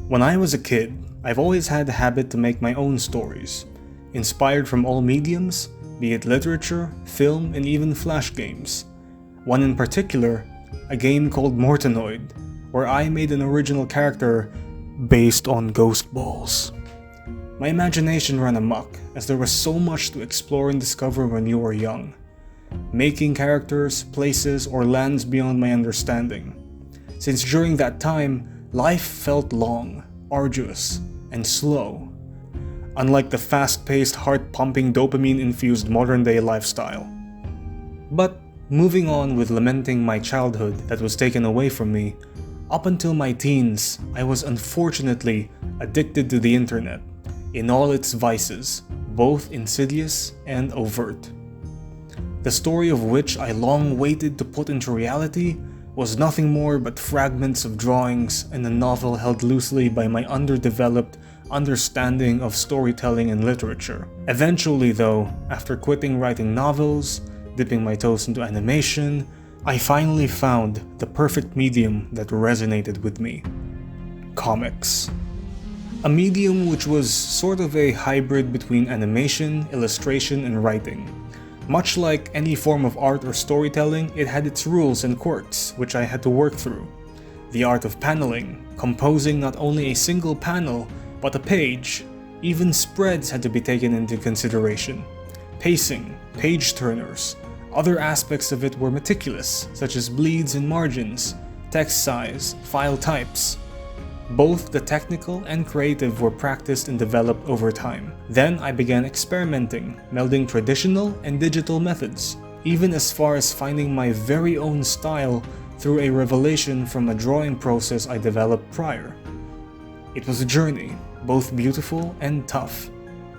When I was a kid, I've always had the habit to make my own stories, inspired from all mediums, be it literature, film, and even flash games. One in particular, a game called Mortanoid, where I made an original character based on ghost balls. My imagination ran amok, as there was so much to explore and discover when you were young, making characters, places, or lands beyond my understanding. Since during that time, life felt long, arduous, and slow, unlike the fast-paced, heart-pumping, dopamine-infused modern-day lifestyle. But moving on with lamenting my childhood that was taken away from me, up until my teens, I was unfortunately addicted to the internet, in all its vices, both insidious and overt. The story of which I long waited to put into reality was nothing more but fragments of drawings and a novel held loosely by my underdeveloped understanding of storytelling and literature. Eventually though, after quitting writing novels, dipping my toes into animation, I finally found the perfect medium that resonated with me: comics. A medium which was sort of a hybrid between animation, illustration, and writing. Much like any form of art or storytelling, it had its rules and quirks, which I had to work through. The art of paneling, composing not only a single panel, but a page. Even spreads had to be taken into consideration. Pacing, page turners. Other aspects of it were meticulous, such as bleeds and margins, text size, file types. Both the technical and creative were practiced and developed over time. Then I began experimenting, melding traditional and digital methods, even as far as finding my very own style through a revelation from a drawing process I developed prior. It was a journey, both beautiful and tough,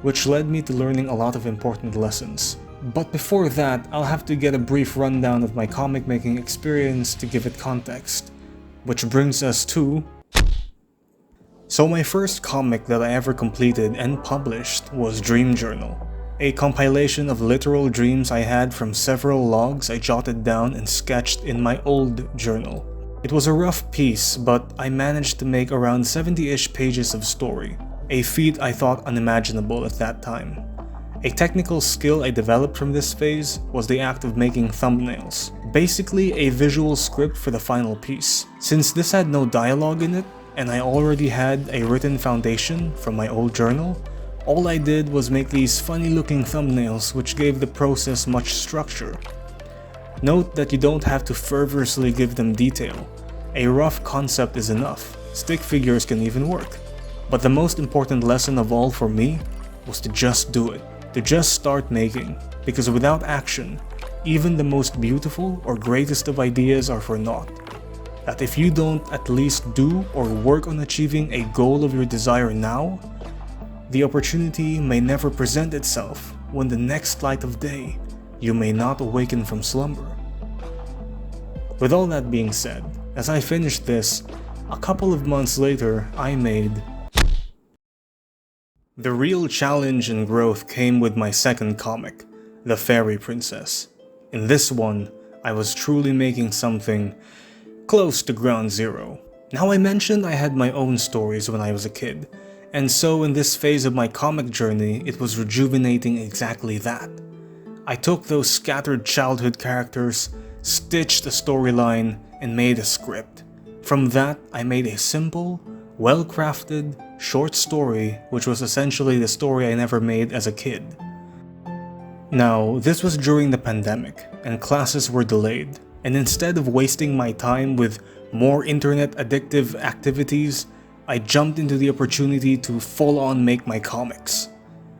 which led me to learning a lot of important lessons. But before that, I'll have to get a brief rundown of my comic making experience to give it context, which brings us to... So my first comic that I ever completed and published was Dream Journal, a compilation of literal dreams I had from several logs I jotted down and sketched in my old journal. It was a rough piece, but I managed to make around 70-ish pages of story, a feat I thought unimaginable at that time. A technical skill I developed from this phase was the act of making thumbnails, basically a visual script for the final piece. Since this had no dialogue in it, and I already had a written foundation from my old journal, all I did was make these funny looking thumbnails which gave the process much structure. Note that you don't have to fervorously give them detail. A rough concept is enough, stick figures can even work. But the most important lesson of all for me was to just do it, to just start making, because without action, even the most beautiful or greatest of ideas are for naught. That if you don't at least do or work on achieving a goal of your desire now, the opportunity may never present itself when the next light of day you may not awaken from slumber. With all that being said, as I finished this, a couple of months later I made... The real challenge and growth came with my second comic, The Fairy Princess. In this one, I was truly making something close to ground zero. Now I mentioned I had my own stories when I was a kid, and so in this phase of my comic journey, it was rejuvenating exactly that. I took those scattered childhood characters, stitched a storyline, and made a script. From that, I made a simple, well-crafted, short story which was essentially the story I never made as a kid. Now, this was during the pandemic, and classes were delayed. And instead of wasting my time with more internet addictive activities, I jumped into the opportunity to full-on make my comics.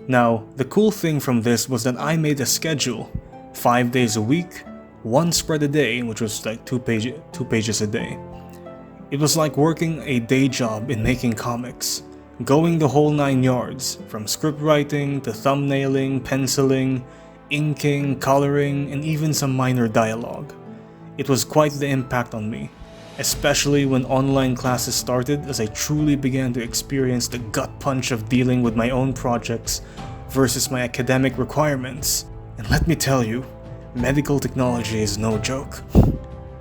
Now, the cool thing from this was that I made a schedule, 5 days a week, 1 spread a day, which was like 2 pages a day. It was like working a day job in making comics, going the whole 9 yards, from script writing to thumbnailing, penciling, inking, coloring, and even some minor dialogue. It was quite the impact on me, especially when online classes started, as I truly began to experience the gut punch of dealing with my own projects versus my academic requirements. And let me tell you, medical technology is no joke.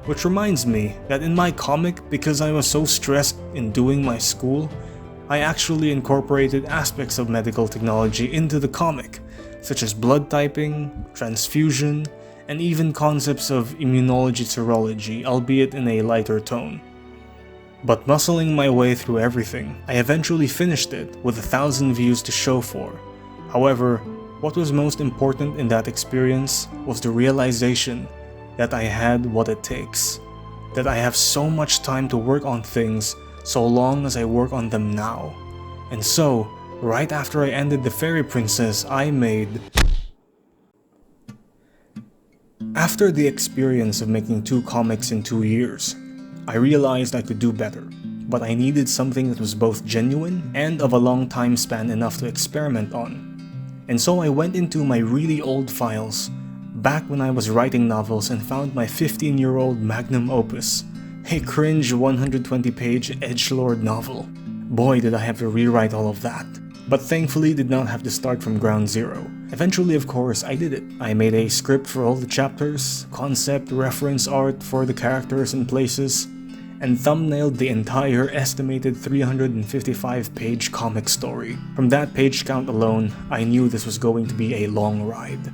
Which reminds me that in my comic, because I was so stressed in doing my school, I actually incorporated aspects of medical technology into the comic, such as blood typing, transfusion, and even concepts of immunology serology, albeit in a lighter tone. But muscling my way through everything, I eventually finished it with 1,000 views to show for. However, what was most important in that experience was the realization that I had what it takes. That I have so much time to work on things so long as I work on them now. And so, right after I ended The Fairy Princess, I made... After the experience of making 2 comics in 2 years, I realized I could do better, but I needed something that was both genuine and of a long time span enough to experiment on. And so I went into my really old files, back when I was writing novels, and found my 15-year-old magnum opus, a cringe 120-page edgelord novel. Boy, did I have to rewrite all of that. But thankfully did not have to start from ground zero. Eventually, of course, I did it. I made a script for all the chapters, concept, reference art for the characters and places, and thumbnailed the entire estimated 355-page comic story. From that page count alone, I knew this was going to be a long ride.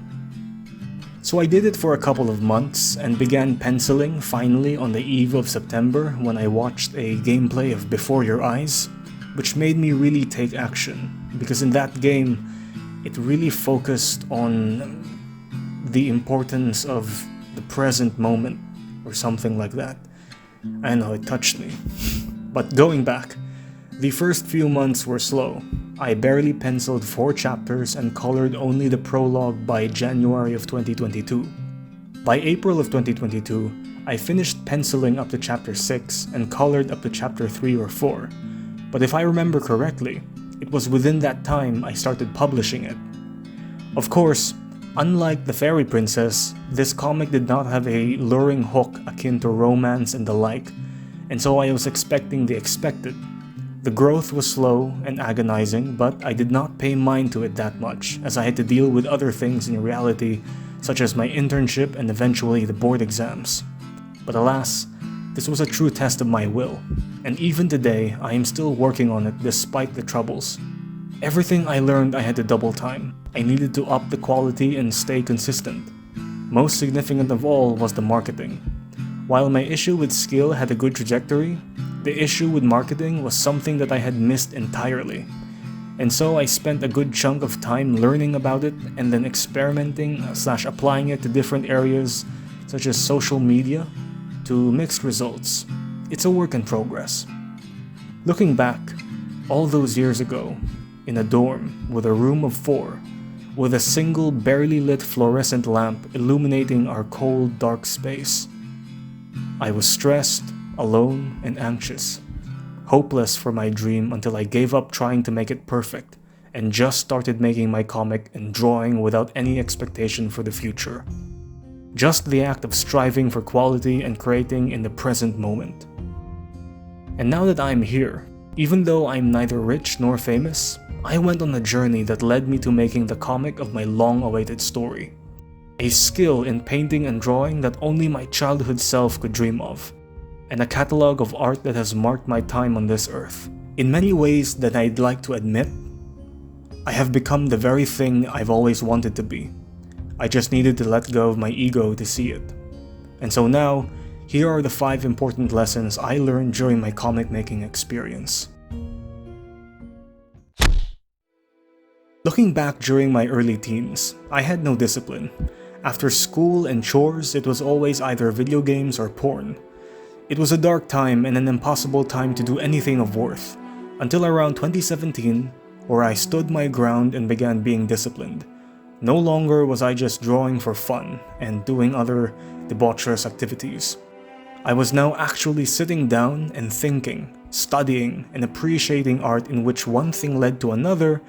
So I did it for a couple of months and began penciling finally on the eve of September when I watched a gameplay of Before Your Eyes, which made me really take action, because in that game, it really focused on the importance of the present moment, or something like that. I know, it touched me. But going back, the first few months were slow. I barely penciled 4 chapters and colored only the prologue by January of 2022. By April of 2022, I finished penciling up to chapter 6 and colored up to chapter 3 or 4. But if I remember correctly, it was within that time I started publishing it. Of course, unlike The Fairy Princess, this comic did not have a luring hook akin to romance and the like, and so I was expecting the expected. The growth was slow and agonizing, but I did not pay mind to it that much, as I had to deal with other things in reality, such as my internship and eventually the board exams. But alas, this was a true test of my will, and even today I am still working on it despite the troubles. Everything I learned I had to double time. I needed to up the quality and stay consistent. Most significant of all was the marketing. While my issue with skill had a good trajectory, the issue with marketing was something that I had missed entirely. And so I spent a good chunk of time learning about it and then experimenting/applying it to different areas such as social media, to mixed results. It's a work in progress. Looking back, all those years ago, in a dorm with a room of 4, with a single barely lit fluorescent lamp illuminating our cold, dark space, I was stressed, alone, and anxious, hopeless for my dream until I gave up trying to make it perfect and just started making my comic and drawing without any expectation for the future. Just the act of striving for quality and creating in the present moment. And now that I'm here, even though I'm neither rich nor famous, I went on a journey that led me to making the comic of my long-awaited story. A skill in painting and drawing that only my childhood self could dream of, and a catalog of art that has marked my time on this earth. In many ways that I'd like to admit, I have become the very thing I've always wanted to be. I just needed to let go of my ego to see it. And so now, here are the 5 important lessons I learned during my comic making experience. Looking back during my early teens, I had no discipline. After school and chores, it was always either video games or porn. It was a dark time and an impossible time to do anything of worth, until around 2017, where I stood my ground and began being disciplined. No longer was I just drawing for fun and doing other debaucherous activities. I was now actually sitting down and thinking, studying, and appreciating art, in which one thing led to another.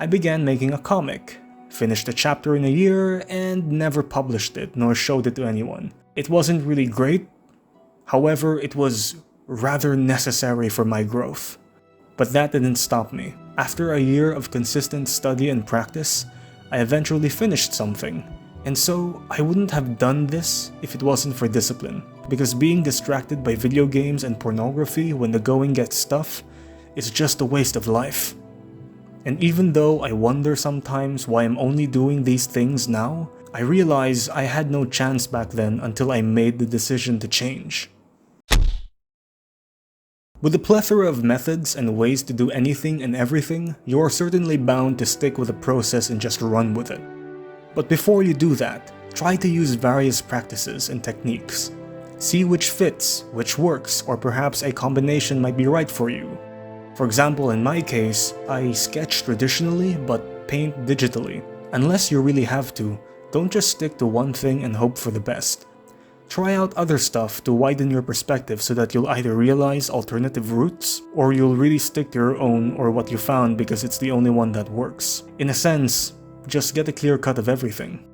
I began making a comic, finished a chapter in a year, and never published it nor showed it to anyone. It wasn't really great, however, it was rather necessary for my growth. But that didn't stop me. After a year of consistent study and practice, I eventually finished something. And so, I wouldn't have done this if it wasn't for discipline, because being distracted by video games and pornography when the going gets tough is just a waste of life. And even though I wonder sometimes why I'm only doing these things now, I realize I had no chance back then until I made the decision to change. With a plethora of methods and ways to do anything and everything, you are certainly bound to stick with a process and just run with it. But before you do that, try to use various practices and techniques. See which fits, which works, or perhaps a combination might be right for you. For example, in my case, I sketch traditionally but paint digitally. Unless you really have to, don't just stick to one thing and hope for the best. Try out other stuff to widen your perspective so that you'll either realize alternative routes, or you'll really stick to your own or what you found because it's the only one that works. In a sense, just get a clear cut of everything.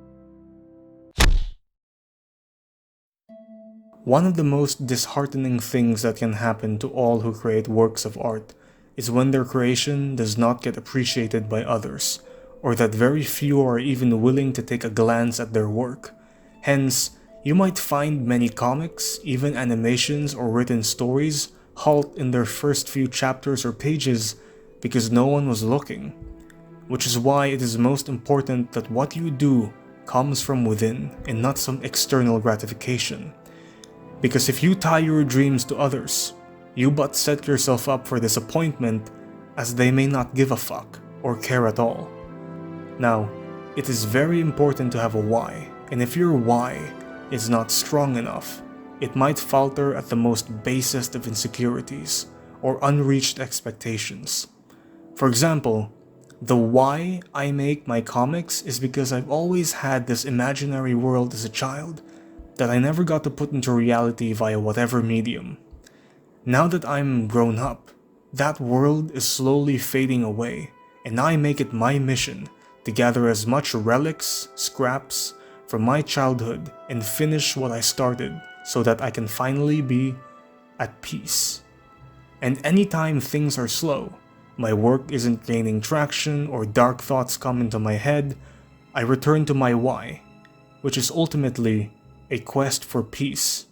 One of the most disheartening things that can happen to all who create works of art is when their creation does not get appreciated by others, or that very few are even willing to take a glance at their work. Hence, you might find many comics, even animations or written stories, halt in their first few chapters or pages because no one was looking. Which is why it is most important that what you do comes from within and not some external gratification. Because if you tie your dreams to others, you but set yourself up for disappointment, as they may not give a fuck or care at all. Now, it is very important to have a why, and if your why is not strong enough, it might falter at the most basest of insecurities or unreached expectations. For example, the why I make my comics is because I've always had this imaginary world as a child that I never got to put into reality via whatever medium. Now that I'm grown up, that world is slowly fading away, and I make it my mission to gather as much relics, scraps, from my childhood and finish what I started so that I can finally be at peace. And anytime things are slow, my work isn't gaining traction or dark thoughts come into my head, I return to my why, which is ultimately a quest for peace.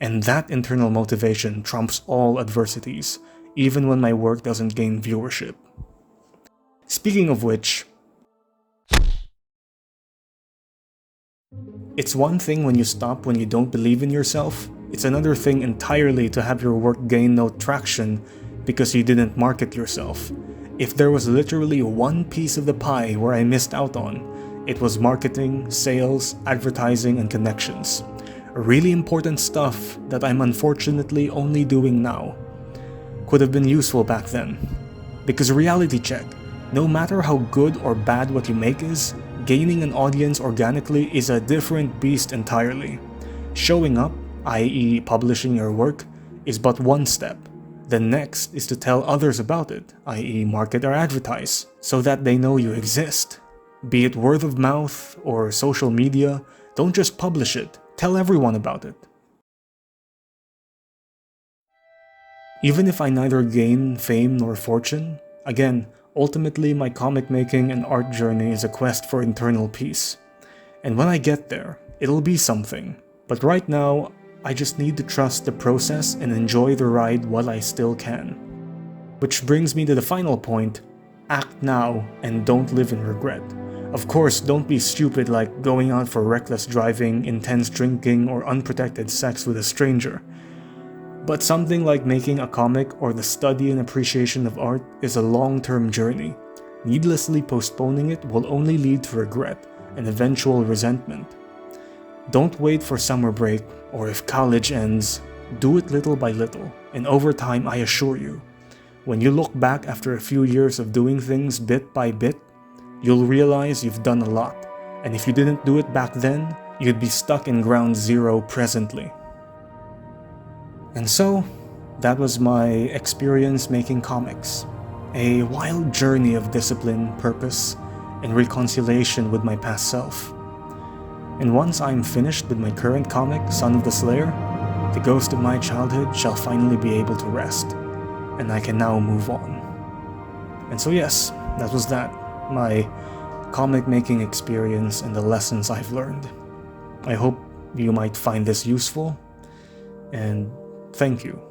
And that internal motivation trumps all adversities, even when my work doesn't gain viewership. Speaking of which, it's one thing when you stop when you don't believe in yourself. It's another thing entirely to have your work gain no traction because you didn't market yourself. If there was literally one piece of the pie where I missed out on, it was marketing, sales, advertising, and connections. Really important stuff that I'm unfortunately only doing now. Could have been useful back then. Because reality check, no matter how good or bad what you make is, gaining an audience organically is a different beast entirely. Showing up, i.e. publishing your work, is but one step. The next is to tell others about it, i.e. market or advertise, so that they know you exist. Be it word of mouth or social media, don't just publish it, tell everyone about it. Even if I neither gain fame nor fortune, again, ultimately my comic making and art journey is a quest for internal peace. And when I get there, it'll be something. But right now, I just need to trust the process and enjoy the ride while I still can. Which brings me to the final point: act now and don't live in regret. Of course, don't be stupid like going out for reckless driving, intense drinking, or unprotected sex with a stranger. But something like making a comic or the study and appreciation of art is a long-term journey. Needlessly postponing it will only lead to regret and eventual resentment. Don't wait for summer break, or if college ends, do it little by little, and over time I assure you, when you look back after a few years of doing things bit by bit, you'll realize you've done a lot, and if you didn't do it back then, you'd be stuck in ground zero presently. And so, that was my experience making comics. A wild journey of discipline, purpose, and reconciliation with my past self. And once I'm finished with my current comic, Son of the Slayer, the ghost of my childhood shall finally be able to rest, and I can now move on. And so yes, that was that. My comic making experience and the lessons I've learned. I hope you might find this useful, and thank you.